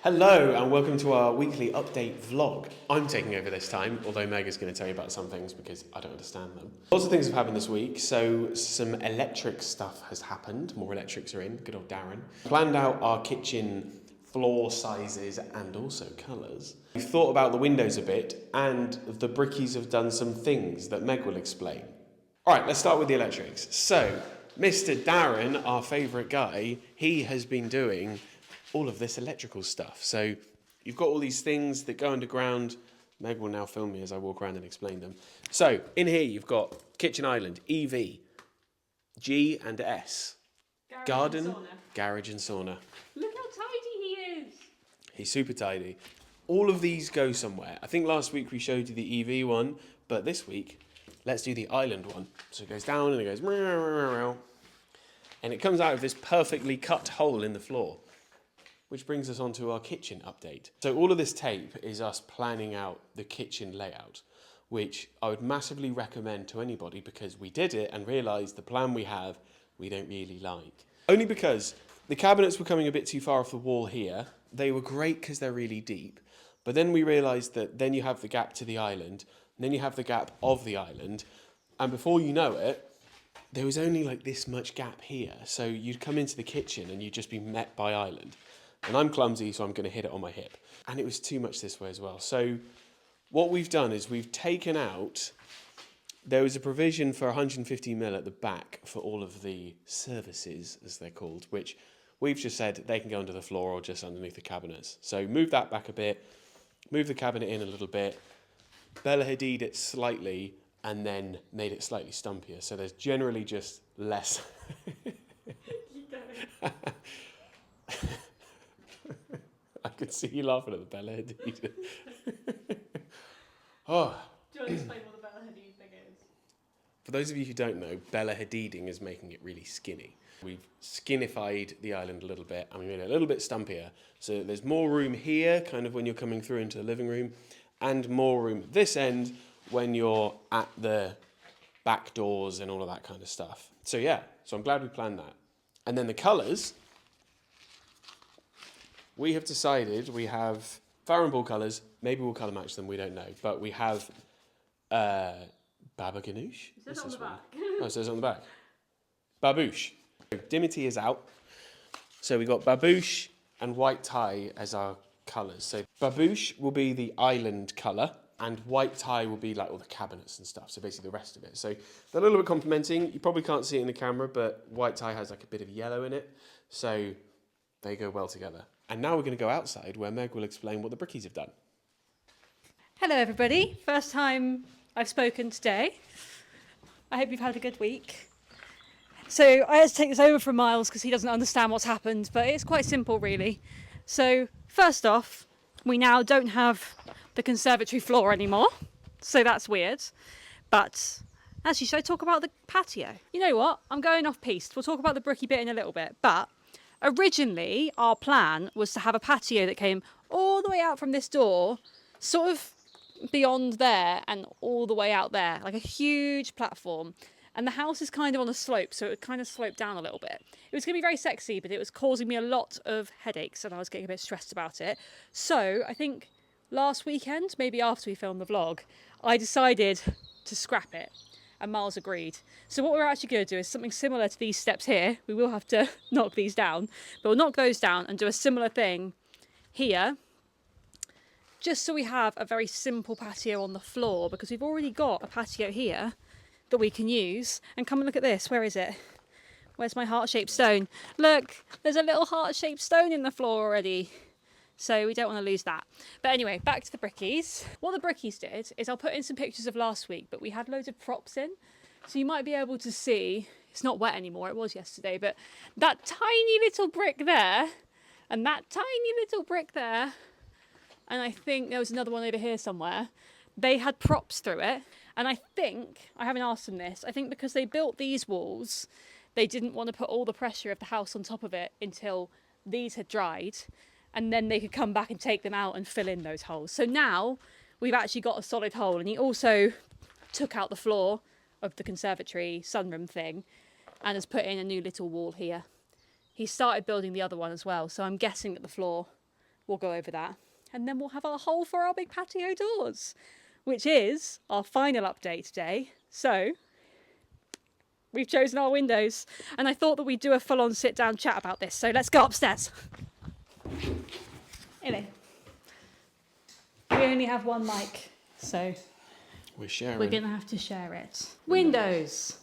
Hello and welcome to our weekly update vlog. I'm taking over this time, although Meg is going to tell you about some things because I don't understand them. Lots of things have happened this week, so some electric stuff has happened. More electrics are in, good old Darren. Planned out our kitchen floor sizes and also colours. We've thought about the windows a bit and the brickies have done some things that Meg will explain. Alright, let's start with the electrics. So, Mr. Darren, our favourite guy, he has been doing all of this electrical stuff. So you've got all these things that go underground. Meg will now film me as I walk around and explain them. So in here you've got kitchen island, EV, G and S, garden, garage and sauna. Look how tidy he is. He's super tidy. All of these go somewhere. I think last week we showed you the EV one, but this week let's do the island one. So it goes down and it goes meow, meow, meow, and it comes out of this perfectly cut hole in the floor. Which brings us on to our kitchen update. So all of this tape is us planning out the kitchen layout, which I would massively recommend to anybody because we did it and realised the plan we have, we don't really like. Only because the cabinets were coming a bit too far off the wall here. They were great because they're really deep, but then we realised that then you have the gap to the island, and then you have the gap of the island, and before you know it, there was only like this much gap here. So you'd come into the kitchen and you'd just be met by island. And I'm clumsy, so I'm going to hit it on my hip. And it was too much this way as well. So what we've done is we've taken out, there was a provision for 150mm at the back for all of the services, as they're called, which we've just said they can go under the floor or just underneath the cabinets. So move that back a bit, move the cabinet in a little bit, Bella Hadid it slightly, and then made it slightly stumpier. So there's generally just less. Keep going. I could see you laughing at the Bella Hadid. Oh. Do you want to explain what the Bella Hadid thing is? For those of you who don't know, Bella Hadiding is making it really skinny. We've skinified the island a little bit and we made it a little bit stumpier. So there's more room here, kind of when you're coming through into the living room, and more room at this end when you're at the back doors and all of that kind of stuff. So yeah, so I'm glad we planned that. And then the colours. We have decided we have Farrow and Ball colours. Maybe we'll colour match them, we don't know. But we have Baba Ganoush. It says on the back. Oh, it says on the back. Babouche. Dimity is out. So we got Babouche and white tie as our colours. So Babouche will be the island colour and white tie will be like all the cabinets and stuff. So basically the rest of it. So they're a little bit complementing. You probably can't see it in the camera, but white tie has like a bit of yellow in it. So they go well together. And now we're going to go outside where Meg will explain what the brickies have done. Hello everybody, first time I've spoken today. I hope you've had a good week. So I had to take this over from Miles because he doesn't understand what's happened, but it's quite simple really. So first off, we now don't have the conservatory floor anymore, so that's weird. But actually, should I talk about the patio? You know what, I'm going off piste. We'll talk about the bricky bit in a little bit, but originally, our plan was to have a patio that came all the way out from this door, sort of beyond there and all the way out there, like a huge platform. And the house is kind of on a slope, so it would kind of slope down a little bit. It was going to be very sexy, but it was causing me a lot of headaches and I was getting a bit stressed about it. So I think last weekend, maybe after we filmed the vlog, I decided to scrap it. And Miles agreed. So what we're actually going to do is something similar to these steps here. We will have to knock these down, but we'll knock those down and do a similar thing here, just so we have a very simple patio on the floor, because we've already got a patio here that we can use. And come and look at this. Where is it? Where's my heart-shaped stone? Look, there's a little heart-shaped stone in the floor already. So we don't want to lose that. But anyway, back to the brickies. What the brickies did is I'll put in some pictures of last week, but we had loads of props in. So you might be able to see, it's not wet anymore, it was yesterday, but that tiny little brick there, and that tiny little brick there, and I think there was another one over here somewhere. They had props through it. And I think, I haven't asked them this, I think because they built these walls, they didn't want to put all the pressure of the house on top of it until these had dried. And then they could come back and take them out and fill in those holes. So now we've actually got a solid hole. And he also took out the floor of the conservatory sunroom thing and has put in a new little wall here. He started building the other one as well, so I'm guessing that the floor we'll go over that. And then we'll have our haul for our big patio doors, which is our final update today. So we've chosen our windows, and I thought that we'd do a full-on sit-down chat about this. So let's go upstairs. Anyway, we only have one mic, so We're sharing. we're going to have to share it. Windows.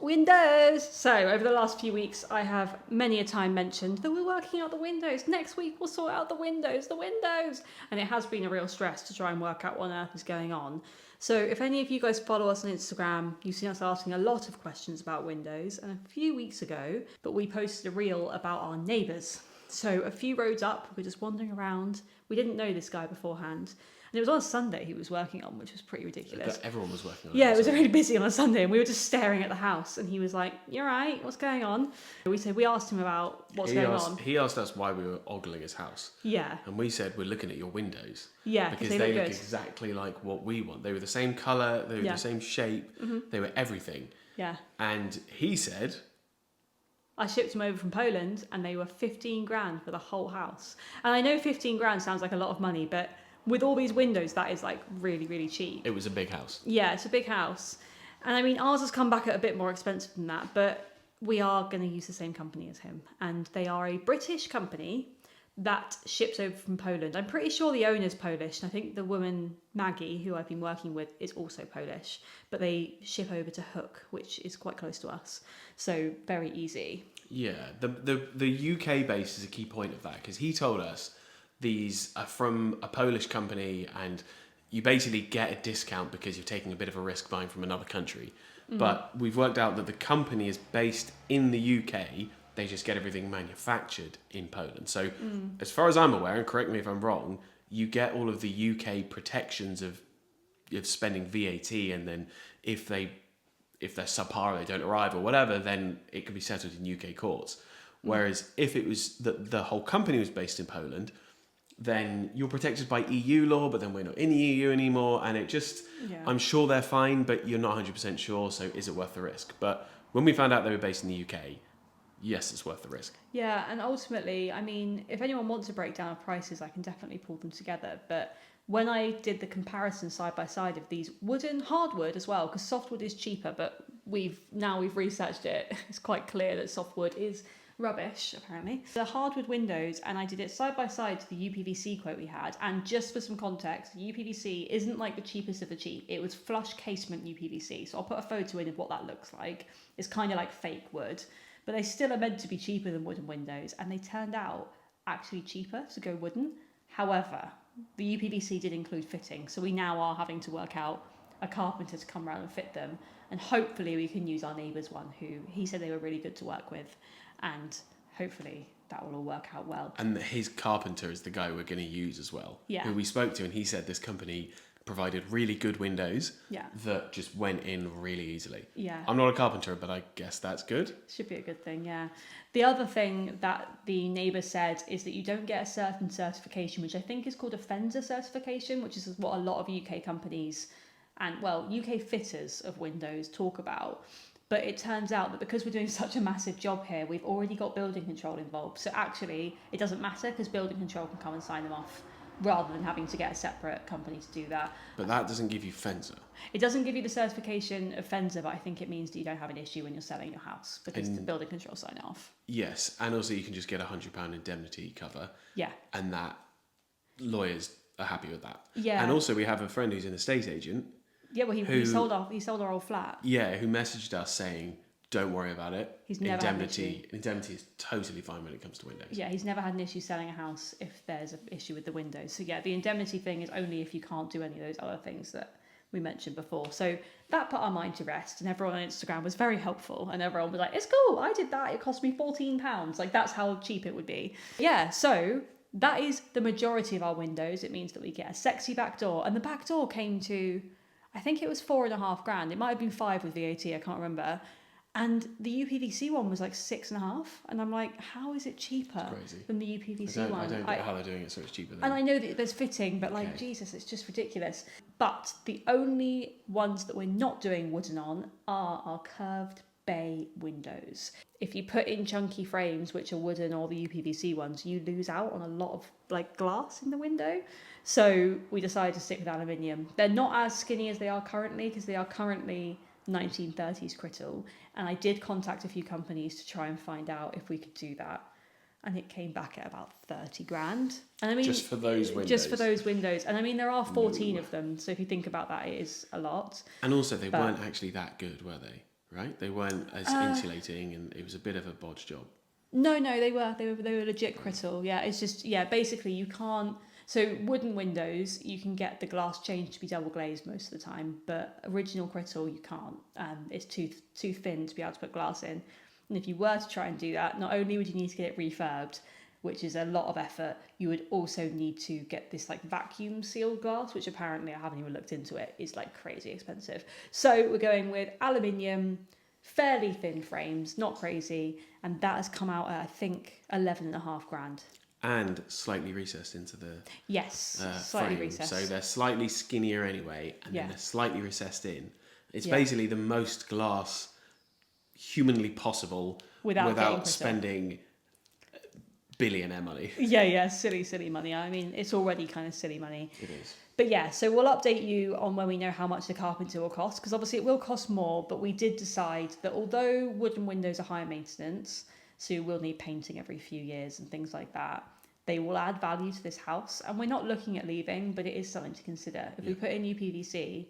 Windows. So over the last few weeks, I have many a time mentioned that we're working out the windows. Next week, we'll sort out the windows. And it has been a real stress to try and work out what on earth is going on. So if any of you guys follow us on Instagram, you've seen us asking a lot of questions about windows. And a few weeks ago, but we posted a reel about our neighbours. So a few roads up, we're just wandering around. We didn't know this guy beforehand. And it was on a Sunday he was working on, which was pretty ridiculous. But everyone was working on it. Yeah, it was really busy on a Sunday, and we were just staring at the house, and he was like, "You're right, what's going on?" We asked him about what's going on. He asked us why we were ogling his house. Yeah. And we said, we're looking at your windows. Yeah, because they they look look good. exactly like what we want. They were the same colour, they were Yeah. the same shape, they were everything. Yeah. And he said, I shipped them over from Poland, and they were 15 grand for the whole house. And I know 15 grand sounds like a lot of money, but with all these windows, that is like really, really cheap. it was a big house. Yeah, it's a big house. And I mean, ours has come back at a bit more expensive than that, but we are going to use the same company as him. And they are a British company that ships over from Poland. I'm pretty sure the owner's Polish, and I think the woman, Maggie, who I've been working with, is also Polish. But they ship over to Hook, which is quite close to us. So very easy. Yeah, the UK base is a key point of that, because he told us these are from a Polish company, and you basically get a discount because you're taking a bit of a risk buying from another country. But we've worked out that the company is based in the UK, they just get everything manufactured in Poland. So as far as I'm aware, and correct me if I'm wrong, you get all of the UK protections of spending VAT, and then if they're subpar, they don't arrive or whatever, then it can be settled in UK courts. Whereas if it was the whole company was based in Poland, then you're protected by EU law, but then we're not in the EU anymore, and it just, I'm sure they're fine, but you're not 100% sure, so is it worth the risk? But when we found out they were based in the UK, yes, it's worth the risk. Yeah, and ultimately, I mean, if anyone wants a breakdown of prices, I can definitely pull them together. But when I did the comparison side by side of these wood and hardwood as well, because softwood is cheaper, but we've researched it, it's quite clear that softwood is rubbish, apparently. The hardwood windows, and I did it side by side to the UPVC quote we had, and just for some context, UPVC isn't like the cheapest of the cheap. It was flush casement UPVC, so I'll put a photo in of what that looks like. It's kind of like fake wood, but they still are meant to be cheaper than wooden windows, and they turned out actually cheaper to go wooden. However, the UPVC did include fitting, so we now are having to work out a carpenter to come around and fit them, and hopefully we can use our neighbour's one, who he said they were really good to work with, and hopefully that will all work out well. And his carpenter is the guy we're going to use as well, who we spoke to, and he said this company provided really good windows that just went in really easily. Yeah. I'm not a carpenter, but I guess that's good. Should be a good thing, yeah. The other thing that the neighbour said is that you don't get a certain certification, which I think is called a Fenza certification, which is what a lot of UK companies and, well, UK fitters of windows talk about. But it turns out that because we're doing such a massive job here, we've already got building control involved. So actually, it doesn't matter because building control can come and sign them off rather than having to get a separate company to do that. But that doesn't give you Fenza. It doesn't give you the certification of Fenza, but I think it means that you don't have an issue when you're selling your house because the building control sign it off. Yes, and also you can just get £100 indemnity cover. Yeah. And that lawyers are happy with that. Yeah. And also we have a friend who's an estate agent. Yeah, well, he sold our old flat. Yeah, who messaged us saying, don't worry about it. He's never had an issue. Indemnity is totally fine when it comes to windows. Yeah, he's never had an issue selling a house if there's an issue with the windows. So yeah, the indemnity thing is only if you can't do any of those other things that we mentioned before. So that put our mind to rest, and everyone on Instagram was very helpful, and everyone was like, it's cool, I did that, it cost me £14. Like, that's how cheap it would be. Yeah, so that is the majority of our windows. It means that we get a sexy back door, and the back door came to, I think it was $4.5 grand. It might have been 5 with VAT, I can't remember. And the UPVC one was like 6.5, and I'm like, how is it cheaper than the UPVC one? I don't get how they're doing it so it's cheaper than. And I know that there's fitting, but like, Jesus, it's just ridiculous. But the only ones that we're not doing wooden on are our curved bay windows. If you put in chunky frames, which are wooden or the UPVC ones, you lose out on a lot of like glass in the window. So we decided to stick with aluminium. They're not as skinny as they are currently, because they are currently 1930s Crittall. And I did contact a few companies to try and find out if we could do that. And it came back at about 30 grand. And I mean, just for those windows. Just for those windows. And I mean, there are 14 of them. So if you think about that, it is a lot. And also, they weren't actually that good, were they? Right? They weren't as insulating, and it was a bit of a bodge job. No, they were legit Crittall. Yeah, it's just, basically you can't. So wooden windows, you can get the glass changed to be double glazed most of the time, but original Crittall you can't. It's too thin to be able to put glass in. And if you were to try and do that, not only would you need to get it refurbed, which is a lot of effort, you would also need to get this like vacuum sealed glass, which apparently, I haven't even looked into it, is like crazy expensive. So we're going with aluminium, fairly thin frames, not crazy, and that has come out at, I think, 11.5 grand. And slightly recessed into the slightly frame. recessed. So they're slightly skinnier anyway, and then they're slightly recessed in. It's basically the most glass humanly possible without spending billionaire money. Silly money. I mean, it's already kind of silly money. It is. But yeah, so we'll update you on when we know how much the carpenter will cost, because obviously it will cost more, but we did decide that although wooden windows are higher maintenance, so you will need painting every few years and things like that, they will add value to this house. And we're not looking at leaving, but it is something to consider. If we put in UPVC,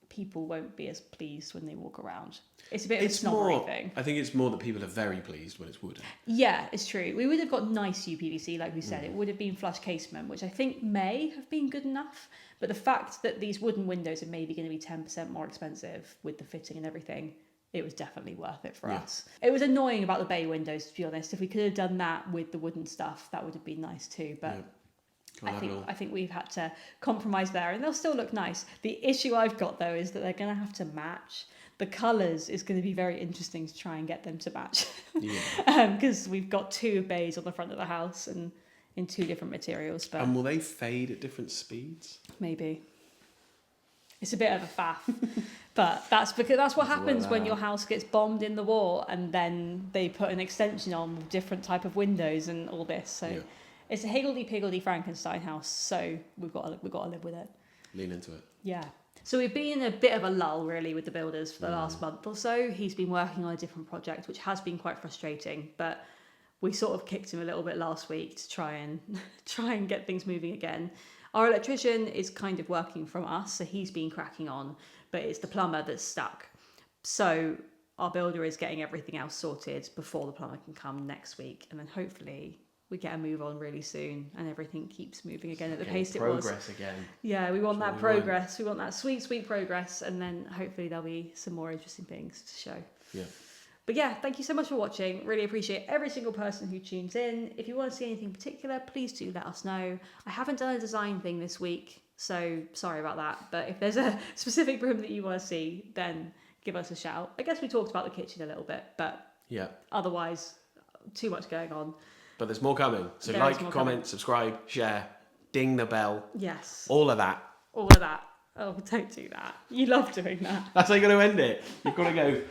people won't be as pleased when they walk around. It's a bit of a snobbery thing. I think it's more that people are very pleased when it's wooden. Yeah, it's true. We would have got nice UPVC, like we said. It would have been flush casement, which I think may have been good enough. But the fact that these wooden windows are maybe going to be 10% more expensive with the fitting and everything, it was definitely worth it for us. It was annoying about the bay windows, to be honest. If we could have done that with the wooden stuff, that would have been nice too. But I think we've had to compromise there, and they'll still look nice. The issue I've got though is that they're going to have to match. The colours is going to be very interesting to try and get them to match. Because we've got 2 bays on the front of the house and in 2 different materials. But and will they fade at different speeds? Maybe. It's a bit of a faff. But that's what happens when your house gets bombed in the war and then they put an extension on with different type of windows and all this. So it's a higgledy-piggledy Frankenstein house. So we've got to live with it. Lean into it. Yeah. So we've been in a bit of a lull, really, with the builders for the last month or so. He's been working on a different project, which has been quite frustrating. But we sort of kicked him a little bit last week to try and get things moving again. Our electrician is kind of working from us, so he's been cracking on. But it's the plumber that's stuck. So our builder is getting everything else sorted before the plumber can come next week. And then hopefully we get a move on really soon and everything keeps moving again at the pace it was. Progress again. Yeah, we want that progress. We want that sweet progress, and then hopefully there'll be some more interesting things to show. Yeah. But yeah, thank you so much for watching. Really appreciate every single person who tunes in. If you want to see anything particular, please do let us know. I haven't done a design thing this week, so sorry about that. But if there's a specific room that you want to see, then give us a shout. I guess we talked about the kitchen a little bit, but otherwise, too much going on. But there's more coming. So comment, subscribe, share, ding the bell. Yes. All of that. All of that. Oh, don't do that. You love doing that. That's how you're going to end it. You've got to go...